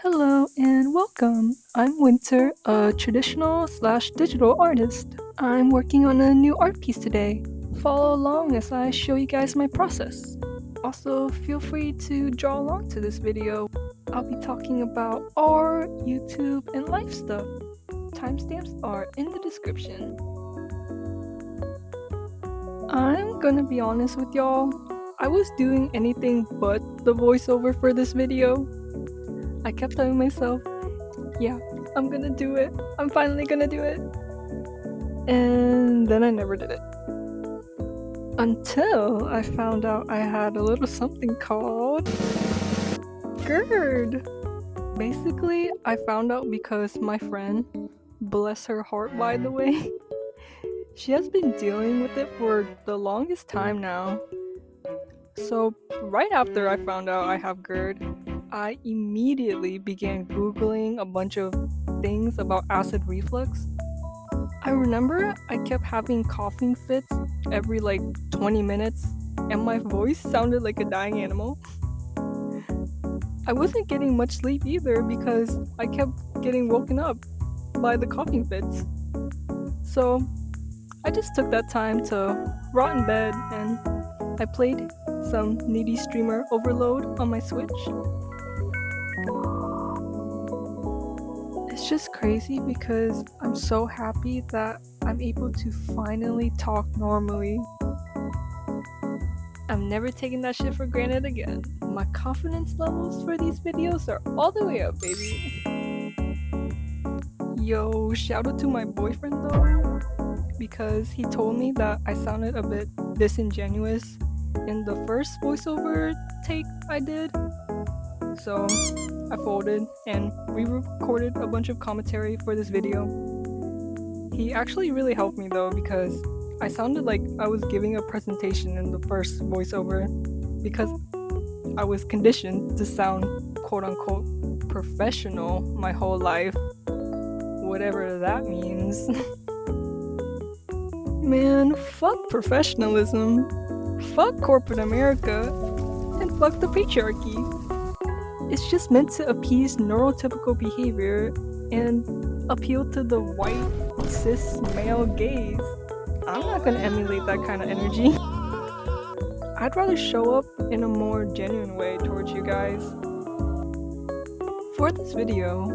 Hello and welcome. I'm Winter, a traditional/digital artist. I'm working on a new art piece today. Follow along as I show you guys my process. Also, feel free to draw along to this video. I'll be talking about art, YouTube, and life stuff. Timestamps are in the description. I'm gonna be honest with y'all. I was doing anything but the voiceover for this video. I kept telling myself, yeah, I'm gonna do it. I'm finally gonna do it. And then I never did it. Until I found out I had a little something called GERD. Basically, I found out because my friend, bless her heart by the way, she has been dealing with it for the longest time now. So right after I found out I have GERD, I immediately began Googling a bunch of things about acid reflux. I remember I kept having coughing fits every 20 minutes, and my voice sounded like a dying animal. I wasn't getting much sleep either because I kept getting woken up by the coughing fits. So I just took that time to rot in bed and I played some Needy Streamer Overload on my Switch. It's just crazy because I'm so happy that I'm able to finally talk normally. I'm never taking that shit for granted again. My confidence levels for these videos are all the way up, baby. Yo, shout out to my boyfriend though, because he told me that I sounded a bit disingenuous in the first voiceover take I did. So I folded and re-recorded a bunch of commentary for this video. He actually really helped me though because I sounded like I was giving a presentation in the first voiceover because I was conditioned to sound quote-unquote professional my whole life, whatever that means. Man, fuck professionalism, fuck corporate America, and fuck the patriarchy. It's just meant to appease neurotypical behavior and appeal to the white, cis male gaze. I'm not gonna emulate that kind of energy. I'd rather show up in a more genuine way towards you guys. For this video,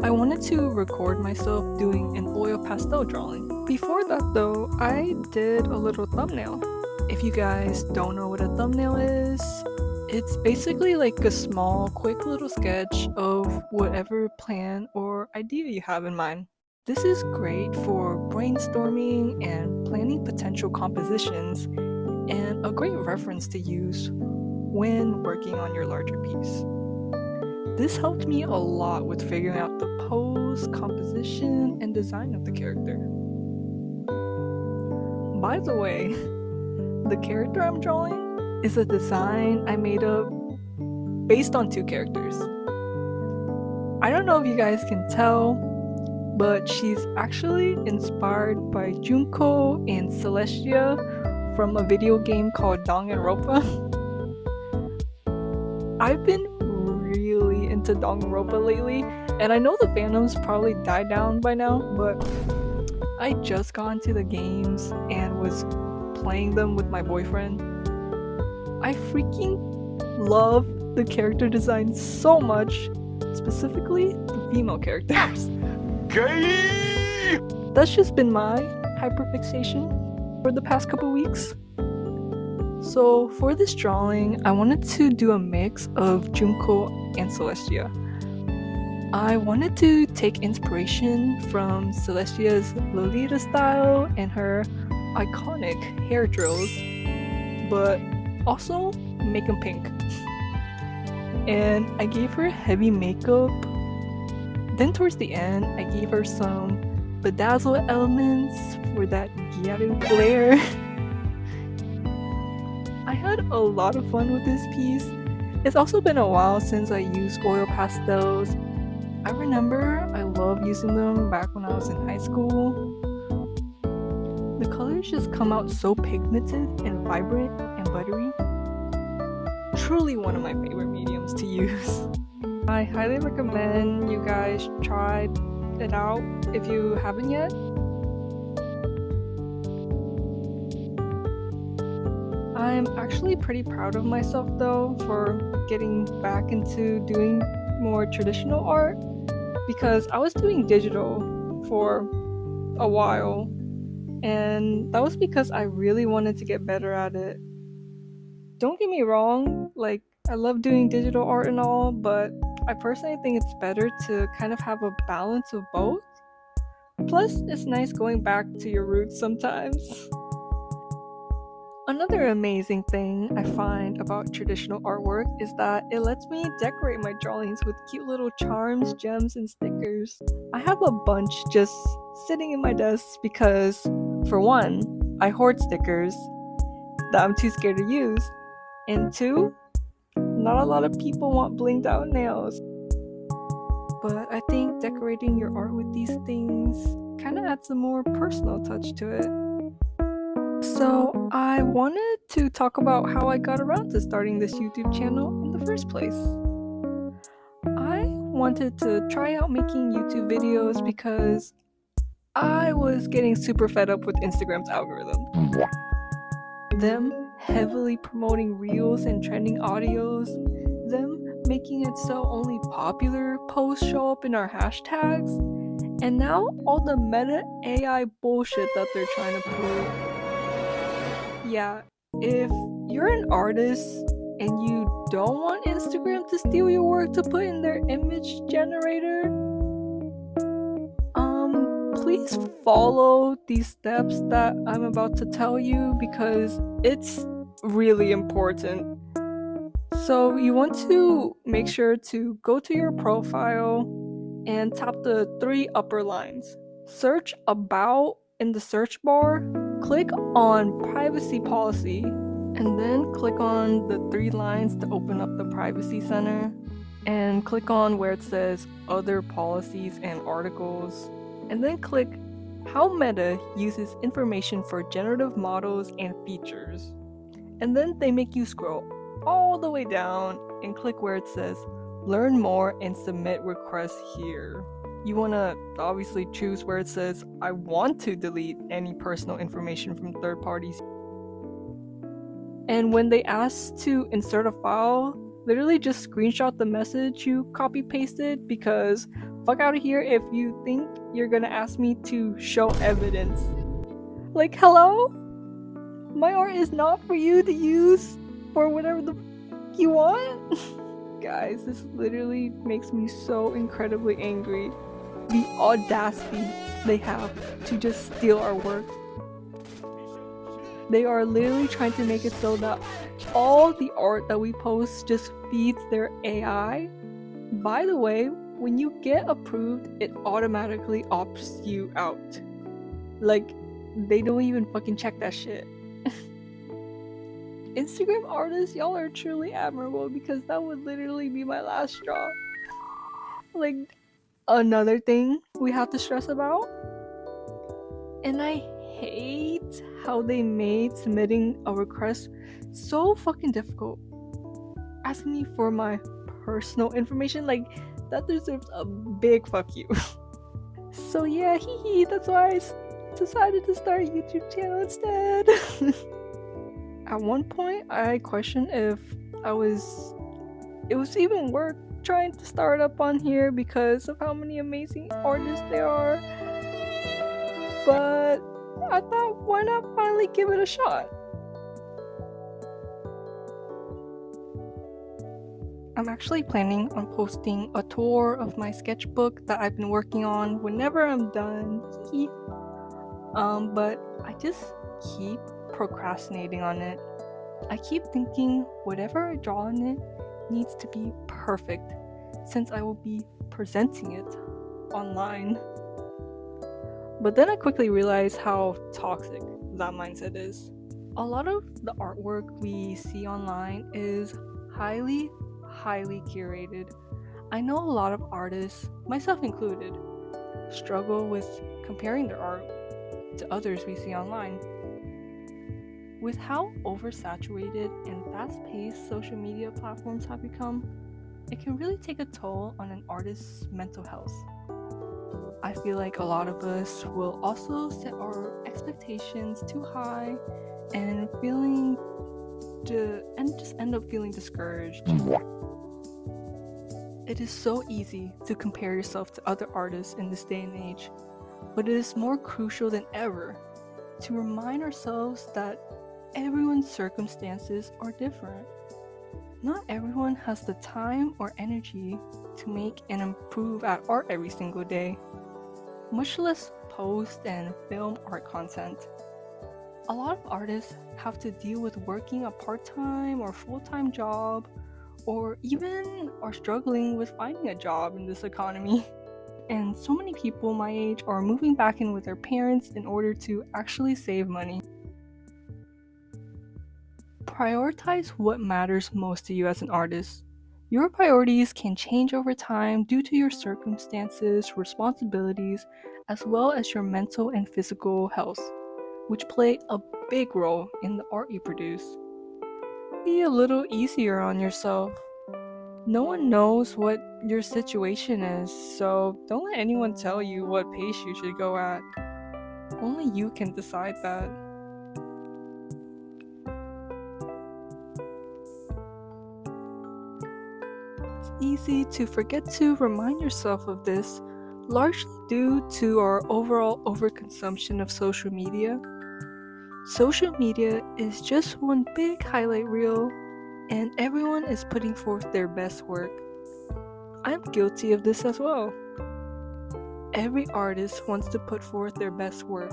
I wanted to record myself doing an oil pastel drawing. Before that though, I did a little thumbnail. If you guys don't know what a thumbnail is, it's basically like a small, quick little sketch of whatever plan or idea you have in mind. This is great for brainstorming and planning potential compositions, and a great reference to use when working on your larger piece. This helped me a lot with figuring out the pose, composition, and design of the character. By the way, the character I'm drawing is a design I made up based on two characters. I don't know if you guys can tell, but she's actually inspired by Junko and Celestia from a video game called Danganropa. I've been really into Danganropa lately, and I know the fandom's probably died down by now, but I just got into the games and was playing them with my boyfriend. I freaking love the character design so much, specifically the female characters. Gay! That's just been my hyperfixation for the past couple weeks. So for this drawing, I wanted to do a mix of Junko and Celestia. I wanted to take inspiration from Celestia's Lolita style and her iconic hair drills, but also make them pink. And I gave her heavy makeup. Then towards the end, I gave her some bedazzle elements for that gyaru flair. I had a lot of fun with this piece. It's also been a while since I used oil pastels. I remember I loved using them back when I was in high school. The colors just come out so pigmented and vibrant and buttery. Truly one of my favorite mediums to use. I highly recommend you guys try it out if you haven't yet. I'm actually pretty proud of myself though for getting back into doing more traditional art, because I was doing digital for a while, and that was because I really wanted to get better at it. Don't get me wrong, like, I love doing digital art and all, but I personally think it's better to kind of have a balance of both. Plus, it's nice going back to your roots sometimes. Another amazing thing I find about traditional artwork is that it lets me decorate my drawings with cute little charms, gems, and stickers. I have a bunch just sitting in my desk because, for one, I hoard stickers that I'm too scared to use, and two, not a lot of people want blinged out nails. But I think decorating your art with these things kind of adds a more personal touch to it. So, I wanted to talk about how I got around to starting this YouTube channel in the first place. I wanted to try out making YouTube videos because I was getting super fed up with Instagram's algorithm. Them heavily promoting reels and trending audios, them making it so only popular posts show up in our hashtags, and now all the meta AI bullshit that they're trying to prove. Yeah, if you're an artist and you don't want Instagram to steal your work to put in their image generator, please follow these steps that I'm about to tell you because it's really important. So you want to make sure to go to your profile and tap the three upper lines. Search About in the search bar, click on Privacy Policy, and then click on the three lines to open up the Privacy Center, and click on where it says Other Policies and Articles, and then click How Meta Uses Information for Generative Models and Features. And then they make you scroll all the way down and click where it says Learn More and Submit Requests Here. You want to obviously choose where it says I want to delete any personal information from third parties. And when they ask to insert a file, literally just screenshot the message you copy pasted, because fuck out of here if you think you're gonna ask me to show evidence. Like, hello? My art is not for you to use for whatever the you want? Guys, this literally makes me so incredibly angry. The audacity they have to just steal our work. They are literally trying to make it so that all the art that we post just feeds their AI. By the way, when you get approved, it automatically opts you out. Like, they don't even fucking check that shit. Instagram artists, y'all are truly admirable, because that would literally be my last straw. Like, another thing we have to stress about, and I hate how they made submitting a request so fucking difficult. Asking me for my personal information, like, that deserves a big fuck you. So yeah, that's why I decided to start a YouTube channel instead. At one point, I questioned if it was even worth trying to start up on here because of how many amazing artists there are. But I thought, why not finally give it a shot? I'm actually planning on posting a tour of my sketchbook that I've been working on whenever I'm done. But I just keep procrastinating on it. I keep thinking whatever I draw on it needs to be perfect, since I will be presenting it online. But then I quickly realized how toxic that mindset is. A lot of the artwork we see online is highly curated. I know a lot of artists, myself included, struggle with comparing their art to others we see online. With how oversaturated and fast-paced social media platforms have become, it can really take a toll on an artist's mental health. I feel like a lot of us will also set our expectations too high and just end up feeling discouraged. It is so easy to compare yourself to other artists in this day and age, but it is more crucial than ever to remind ourselves that everyone's circumstances are different. Not everyone has the time or energy to make and improve at art every single day, much less post and film art content. A lot of artists have to deal with working a part-time or full-time job, or even are struggling with finding a job in this economy. And so many people my age are moving back in with their parents in order to actually save money. Prioritize what matters most to you as an artist. Your priorities can change over time due to your circumstances, responsibilities, as well as your mental and physical health, which play a big role in the art you produce. Be a little easier on yourself. No one knows what your situation is, so don't let anyone tell you what pace you should go at. Only you can decide that. It's easy to forget to remind yourself of this, largely due to our overall overconsumption of social media. Social media is just one big highlight reel, and everyone is putting forth their best work. I'm guilty of this as well. Every artist wants to put forth their best work,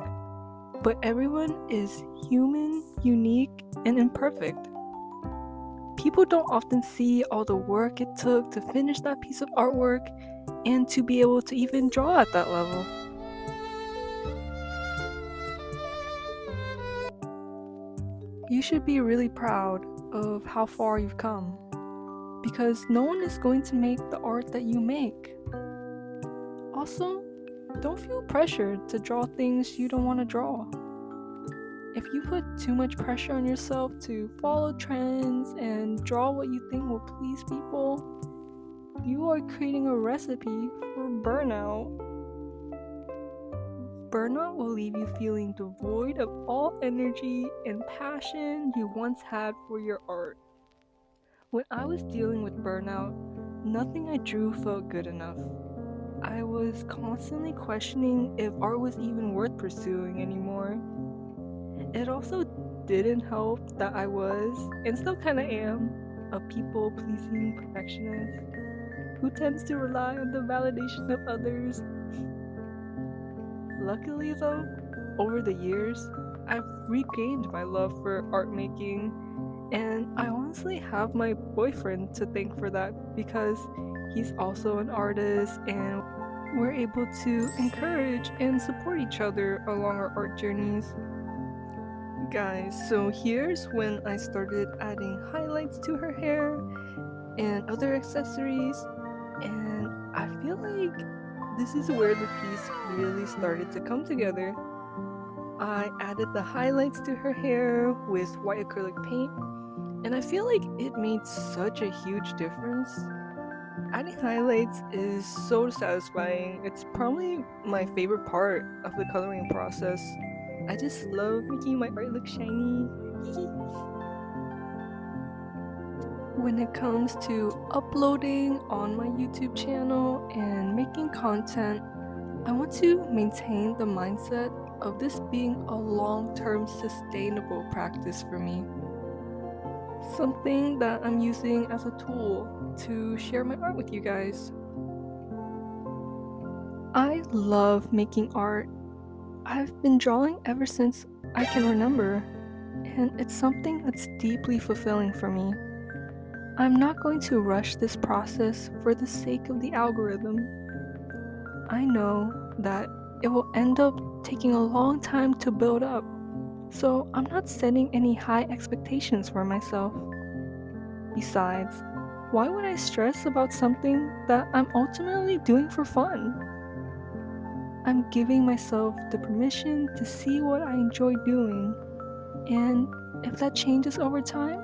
but everyone is human, unique, and imperfect. People don't often see all the work it took to finish that piece of artwork and to be able to even draw at that level. You should be really proud of how far you've come, because no one is going to make the art that you make. Also, don't feel pressured to draw things you don't want to draw. If you put too much pressure on yourself to follow trends and draw what you think will please people, you are creating a recipe for burnout. Burnout will leave you feeling devoid of all energy and passion you once had for your art. When I was dealing with burnout, nothing I drew felt good enough. I was constantly questioning if art was even worth pursuing anymore. It also didn't help that I was, and still kinda am, a people-pleasing perfectionist who tends to rely on the validation of others. Luckily though, over the years, I've regained my love for art making, and I honestly have my boyfriend to thank for that because he's also an artist and we're able to encourage and support each other along our art journeys. Guys, so here's when I started adding highlights to her hair and other accessories, and I feel like this is where the piece really started to come together. I added the highlights to her hair with white acrylic paint, and I feel like it made such a huge difference. Adding highlights is so satisfying. It's probably my favorite part of the coloring process. I just love making my art look shiny. When it comes to uploading on my YouTube channel and making content, I want to maintain the mindset of this being a long-term sustainable practice for me. Something that I'm using as a tool to share my art with you guys. I love making art. I've been drawing ever since I can remember, and it's something that's deeply fulfilling for me. I'm not going to rush this process for the sake of the algorithm. I know that it will end up taking a long time to build up, so I'm not setting any high expectations for myself. Besides, why would I stress about something that I'm ultimately doing for fun? I'm giving myself the permission to see what I enjoy doing, and if that changes over time,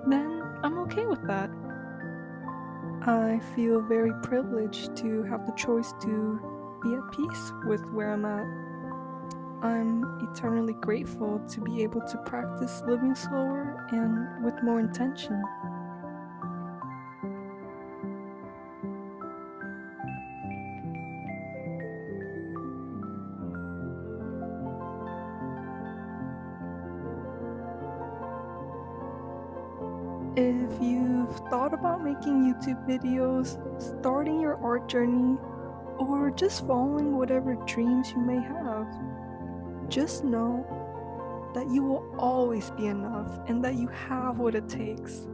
then I'm okay with that. I feel very privileged to have the choice to be at peace with where I'm at. I'm eternally grateful to be able to practice living slower and with more intention. If you've thought about making YouTube videos, starting your art journey, or just following whatever dreams you may have, just know that you will always be enough and that you have what it takes.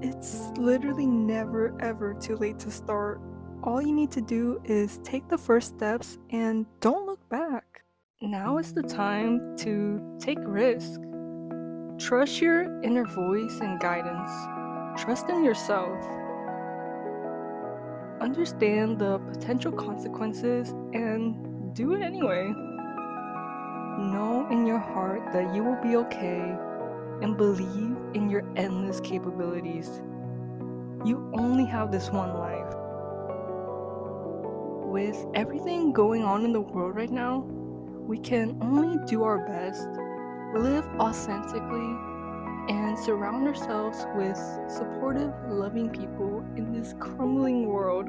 It's literally never ever too late to start. All you need to do is take the first steps and don't look back. Now is the time to take risk. Trust your inner voice and guidance. Trust in yourself. Understand the potential consequences and do it anyway. Know in your heart that you will be okay and believe in your endless capabilities. You only have this one life. With everything going on in the world right now, we can only do our best, live authentically, and surround ourselves with supportive, loving people in this crumbling world.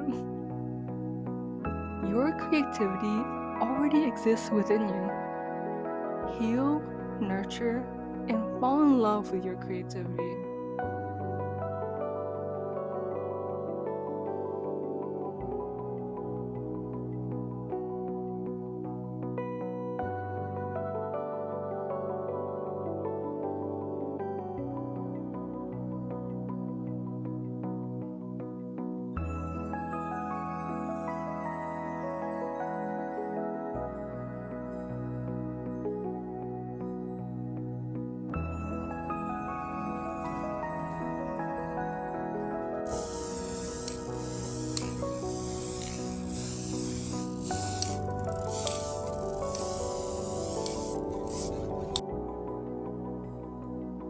Your creativity already exists within you. Heal, nurture, and fall in love with your creativity.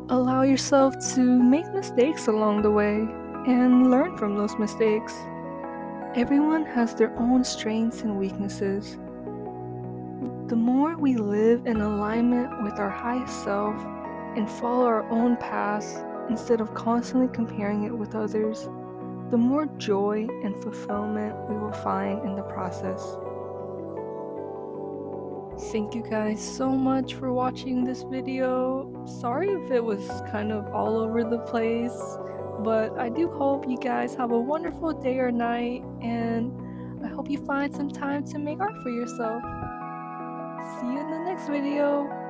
Allow yourself to make mistakes along the way and learn from those mistakes. Everyone has their own strengths and weaknesses. The more we live in alignment with our highest self and follow our own paths instead of constantly comparing it with others, the more joy and fulfillment we will find in the process. Thank you guys so much for watching this video. Sorry if it was kind of all over the place, but I do hope you guys have a wonderful day or night, and I hope you find some time to make art for yourself. See you in the next video.